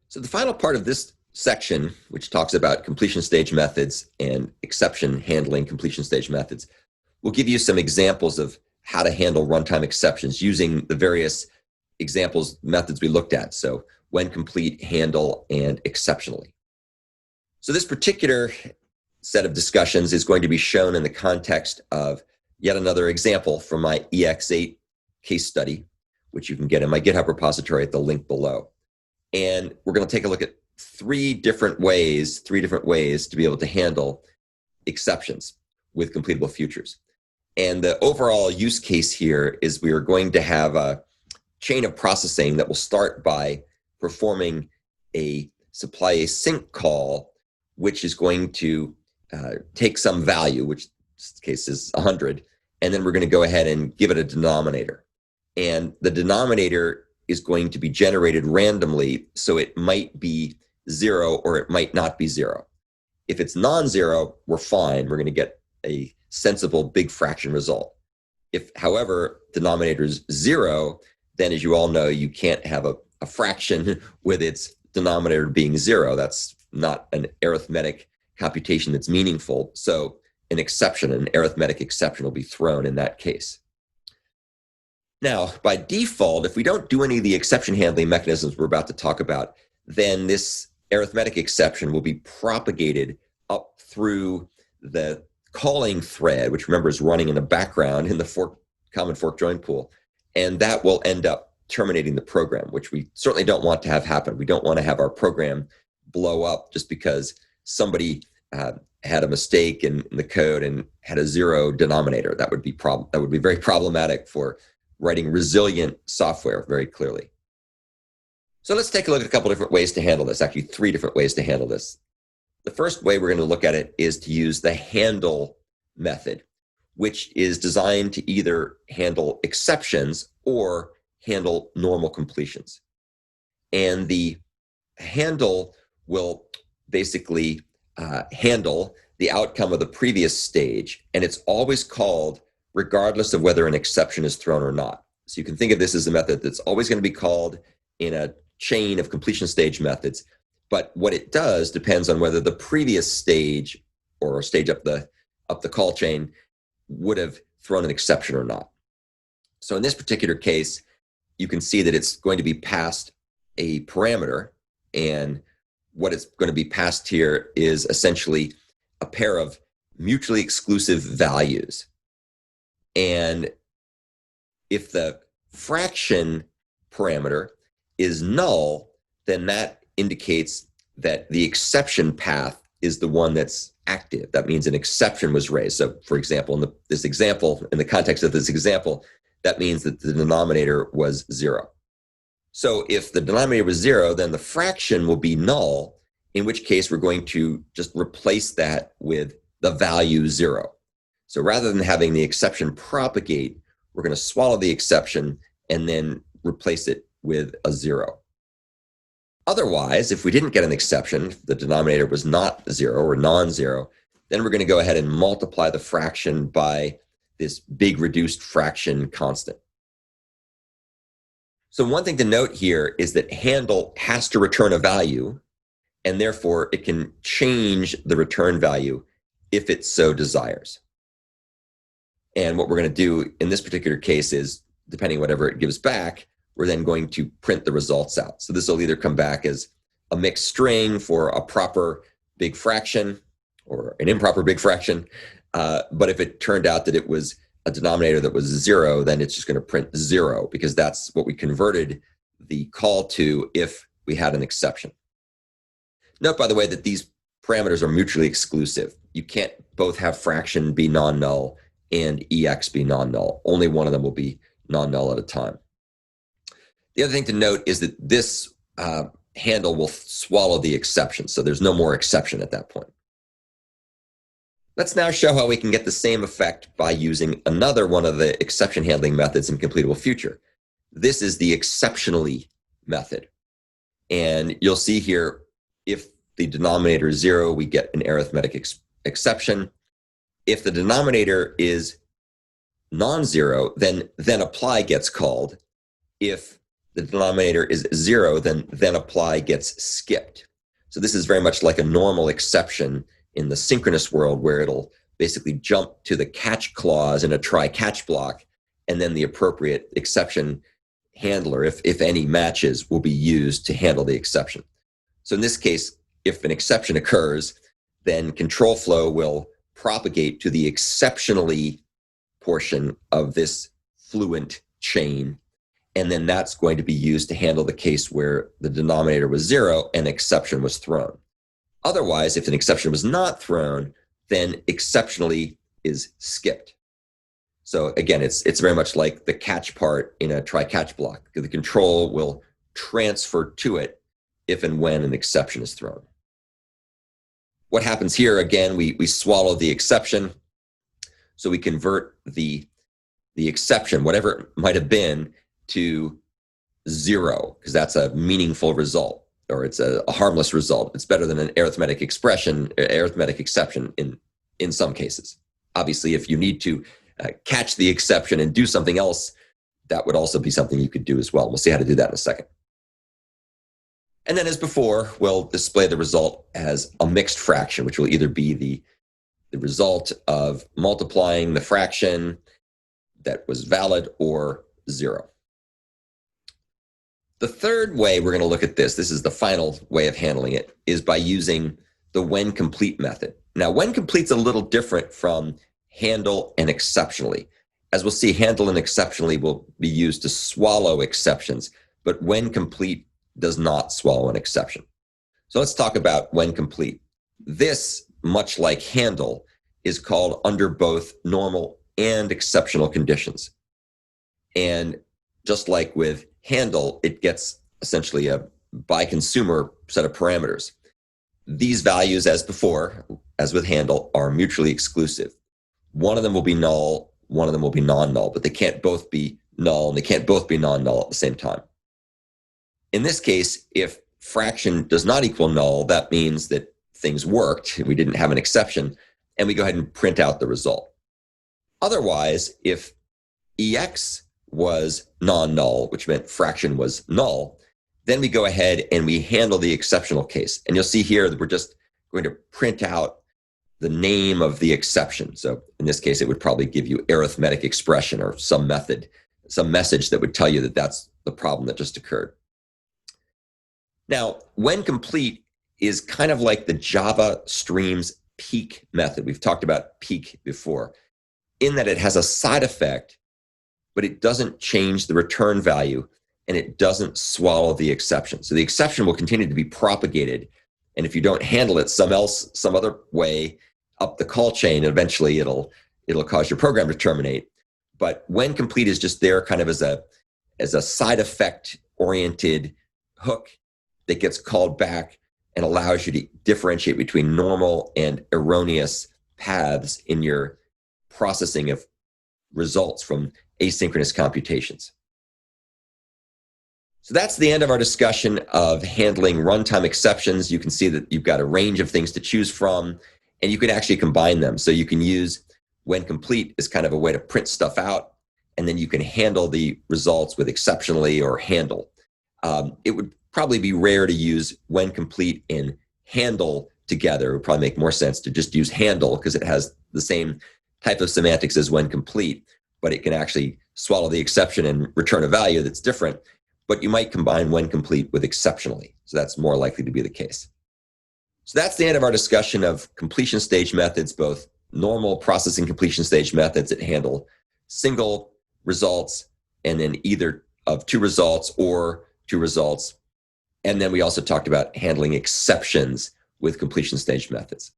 So the final part of this section, which talks about completion stage methods and exception handling completion stage methods, will give you some examples of how to handle runtime exceptions using the various examples methods we looked at. So when complete, handle, and exceptionally. So this particular set of discussions is going to be shown in the context of yet another example from my EX8 case study, which you can get in my GitHub repository at the link below. And we're going to take a look at three different ways to be able to handle exceptions with completable futures. And the overall use case here is we are going to have a chain of processing that will start by performing a supply async call, which is going to take some value, which in this case is 100, and then we're going to go ahead and give it a denominator. And the denominator is going to be generated randomly, so it might be 0 or it might not be 0. If it's non-zero, we're fine. We're going to get a sensible big fraction result. If, however, denominator is 0, then as you all know, you can't have a fraction with its denominator being 0. That's not an arithmetic computation that's meaningful. So an exception, an arithmetic exception will be thrown in that case. Now, by default, if we don't do any of the exception handling mechanisms we're about to talk about, then this arithmetic exception will be propagated up through the calling thread, which remember is running in the background in the common fork join pool. And that will end up terminating the program, which we certainly don't want to have happen. We don't want to have our program blow up just because somebody had a mistake in the code and had a 0 denominator. That would be very problematic for writing resilient software very clearly. So let's take a look at a couple different ways to handle this, actually 3 different ways to handle this. The first way we're going to look at it is to use the handle method, which is designed to either handle exceptions or handle normal completions. And the handle will basically handle the outcome of the previous stage, and it's always called regardless of whether an exception is thrown or not. So you can think of this as a method that's always going to be called in a chain of completion stage methods, but what it does depends on whether the previous stage or stage up the call chain would have thrown an exception or not. So in this particular case, you can see that it's going to be passed a parameter, and what it's going to be passed here is essentially a pair of mutually exclusive values. And if the fraction parameter is null, then that indicates that the exception path is the one that's active. That means an exception was raised. So for example, in the context of this example, that means that the denominator was 0. So if the denominator was 0, then the fraction will be null, in which case we're going to just replace that with the value 0. So rather than having the exception propagate, we're going to swallow the exception and then replace it with a 0. Otherwise, if we didn't get an exception, if the denominator was not 0 or non-zero, then we're going to go ahead and multiply the fraction by this big reduced fraction constant. So one thing to note here is that handle has to return a value, and therefore it can change the return value if it so desires. And what we're going to do in this particular case is, depending on whatever it gives back, we're then going to print the results out. So this will either come back as a mixed string for a proper big fraction or an improper big fraction. But if it turned out that it was a denominator that was 0, then it's just going to print 0, because that's what we converted the call to if we had an exception. Note, by the way, that these parameters are mutually exclusive. You can't both have fraction be non-null and EX be non-null. Only one of them will be non-null at a time. The other thing to note is that this handle will swallow the exception, so there's no more exception at that point. Let's now show how we can get the same effect by using another one of the exception handling methods in CompletableFuture. This is the exceptionally method. And you'll see here, if the denominator is 0, we get an arithmetic exception. If the denominator is non-zero, then apply gets called. If the denominator is 0, then apply gets skipped. So this is very much like a normal exception in the synchronous world, where it'll basically jump to the catch clause in a try-catch block, and then the appropriate exception handler, if any matches, will be used to handle the exception. So in this case, if an exception occurs, then control flow will propagate to the exceptionally portion of this fluent chain, and then that's going to be used to handle the case where the denominator was 0 and exception was thrown. Otherwise, if an exception was not thrown, then exceptionally is skipped. So again, it's very much like the catch part in a try-catch block. The control will transfer to it if and when an exception is thrown. What happens here, again, we swallow the exception. So we convert the exception, whatever it might have been, to 0, because that's a meaningful result, or it's a harmless result. It's better than an arithmetic expression, arithmetic exception in some cases. Obviously, if you need to catch the exception and do something else, that would also be something you could do as well. We'll see how to do that in a second. And then, as before, we'll display the result as a mixed fraction, which will either be the result of multiplying the fraction that was valid or 0. The third way we're going to look at this is the final way of handling it, is by using the WhenComplete method. Now, WhenComplete's a little different from handle and exceptionally. As we'll see, handle and exceptionally will be used to swallow exceptions, but WhenComplete does not swallow an exception. So let's talk about WhenComplete. This, much like handle, is called under both normal and exceptional conditions. And just like with handle, it gets essentially a by consumer set of parameters. These values, as before, as with handle, are mutually exclusive. One of them will be null, one of them will be non-null, but they can't both be null and they can't both be non-null at the same time. In this case, if fraction does not equal null, that means that things worked, we didn't have an exception, and we go ahead and print out the result. Otherwise, if EX was non-null, which meant fraction was null, then we go ahead and we handle the exceptional case. And you'll see here that we're just going to print out the name of the exception. So in this case, it would probably give you arithmetic expression or some method, some message that would tell you that that's the problem that just occurred. Now, WhenComplete is kind of like the Java streams peek method. We've talked about peek before, in that it has a side effect, but it doesn't change the return value, and it doesn't swallow the exception. So the exception will continue to be propagated, and if you don't handle it some other way up the call chain, eventually it'll cause your program to terminate. But WhenComplete is just there kind of as a side effect oriented hook that gets called back and allows you to differentiate between normal and erroneous paths in your processing of results from asynchronous computations. So that's the end of our discussion of handling runtime exceptions. You can see that you've got a range of things to choose from, and you can actually combine them. So you can use WhenComplete as kind of a way to print stuff out, and then you can handle the results with exceptionally or handle. It would probably be rare to use WhenComplete and handle together. It would probably make more sense to just use handle because it has the same type of semantics as WhenComplete, but it can actually swallow the exception and return a value that's different. But you might combine WhenComplete with exceptionally. So that's more likely to be the case. So that's the end of our discussion of completion stage methods, both normal processing completion stage methods that handle single results and then either of two results or two results. And then we also talked about handling exceptions with completion stage methods.